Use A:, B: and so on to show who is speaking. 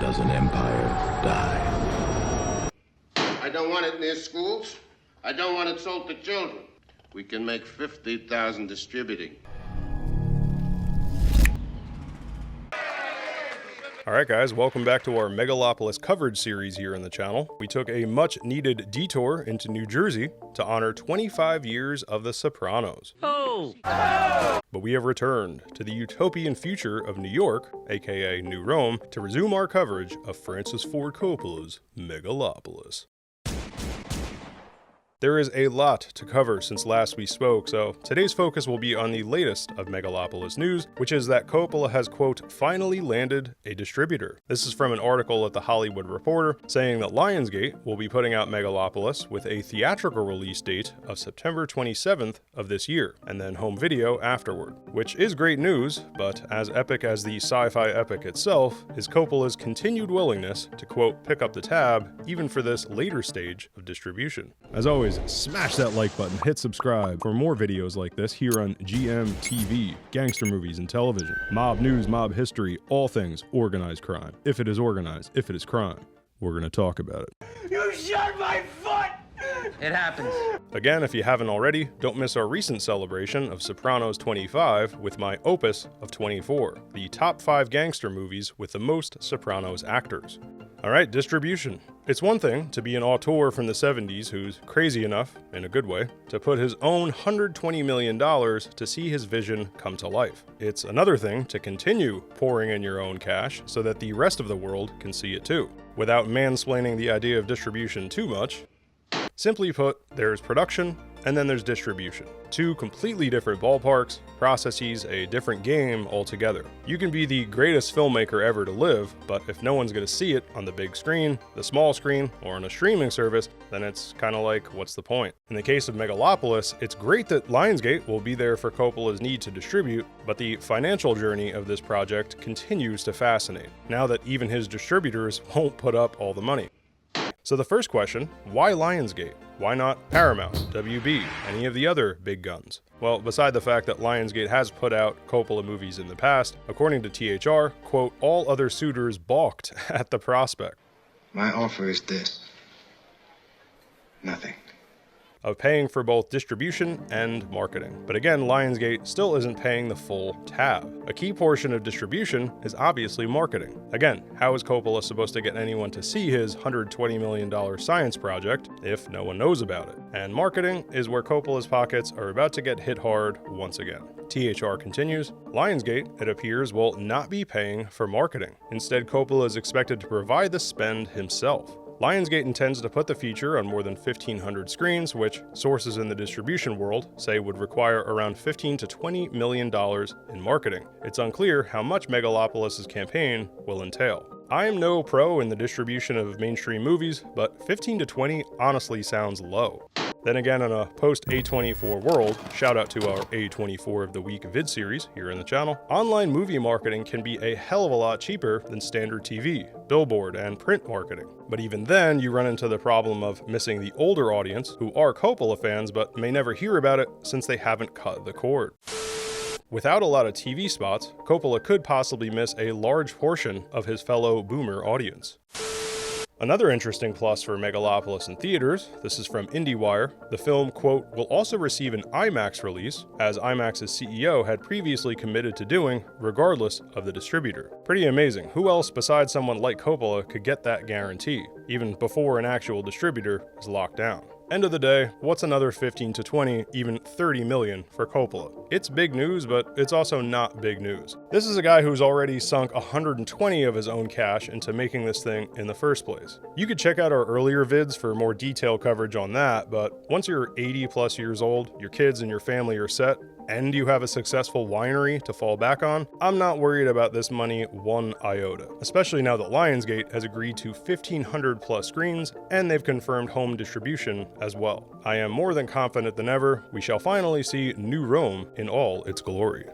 A: does an empire die?
B: I don't want it near schools. I don't want it sold to children. We can make 50,000 distributing.
C: Alright guys, welcome back to our Megalopolis coverage series here on the channel. We took a much needed detour into New Jersey to honor 25 years of The Sopranos. Oh! But we have returned to the utopian future of New York, aka New Rome, to resume our coverage of Francis Ford Coppola's Megalopolis. There is a lot to cover since last we spoke, so today's focus will be on the latest of Megalopolis news, which is that Coppola has, quote, finally landed a distributor. This is from an article at The Hollywood Reporter saying that Lionsgate will be putting out Megalopolis with a theatrical release date of September 27th of this year, and then home video afterward. Which is great news, but as epic as the sci-fi epic itself is Coppola's continued willingness to, quote, pick up the tab even for this later stage of distribution. As always, smash that like button, hit subscribe for more videos like this here on GMTV, gangster movies and television, mob news, mob history, all things organized crime. If it is organized, if it is crime, we're gonna talk about it.
D: You shot my foot! It happens.
C: Again, if you haven't already, don't miss our recent celebration of Sopranos 25 with my opus of 24, the top 5 gangster movies with the most Sopranos actors. Alright, distribution. It's one thing to be an auteur from the 70s who's crazy enough, in a good way, to put his own $120 million to see his vision come to life. It's another thing to continue pouring in your own cash so that the rest of the world can see it too. Without mansplaining the idea of distribution too much, simply put, there's production and then there's distribution. Two completely different ballparks, processes, a different game altogether. You can be the greatest filmmaker ever to live, but if no one's gonna see it on the big screen, the small screen, or on a streaming service, then it's kinda like, what's the point? In the case of Megalopolis, it's great that Lionsgate will be there for Coppola's need to distribute, but the financial journey of this project continues to fascinate, now that even his distributors won't put up all the money. So the first question, why Lionsgate? Why not Paramount, WB, any of the other big guns? Well, beside the fact that Lionsgate has put out Coppola movies in the past, according to THR, quote, all other suitors balked at the prospect.
E: My offer is this. Nothing.
C: Of paying for both distribution and marketing. But again, Lionsgate still isn't paying the full tab. A key portion of distribution is obviously marketing. Again, how is Coppola supposed to get anyone to see his $120 million science project if no one knows about it? And marketing is where Coppola's pockets are about to get hit hard once again. THR continues, Lionsgate, it appears, will not be paying for marketing. Instead, Coppola is expected to provide the spend himself. Lionsgate intends to put the feature on more than 1,500 screens, which sources in the distribution world say would require around $15 to $20 million in marketing. It's unclear how much Megalopolis' campaign will entail. I am no pro in the distribution of mainstream movies, but 15 to 20 honestly sounds low. Then again, in a post-A24 world, shout out to our A24 of the Week vid series here in the channel, online movie marketing can be a hell of a lot cheaper than standard TV, billboard, and print marketing. But even then, you run into the problem of missing the older audience who are Coppola fans but may never hear about it since they haven't cut the cord. Without a lot of TV spots, Coppola could possibly miss a large portion of his fellow boomer audience. Another interesting plus for Megalopolis in theaters, this is from IndieWire, the film, quote, will also receive an IMAX release, as IMAX's CEO had previously committed to doing, regardless of the distributor. Pretty amazing. Who else besides someone like Coppola could get that guarantee, even before an actual distributor is locked down? End of the day, what's another 15 to 20, even 30 million for Coppola? It's big news, but it's also not big news. This is a guy who's already sunk 120 of his own cash into making this thing in the first place. You could check out our earlier vids for more detailed coverage on that, but once you're 80 plus years old, your kids and your family are set, and you have a successful winery to fall back on, I'm not worried about this money one iota, especially now that Lionsgate has agreed to 1,500 plus screens and they've confirmed home distribution as well. I am more than confident than ever we shall finally see New Rome in all its glory.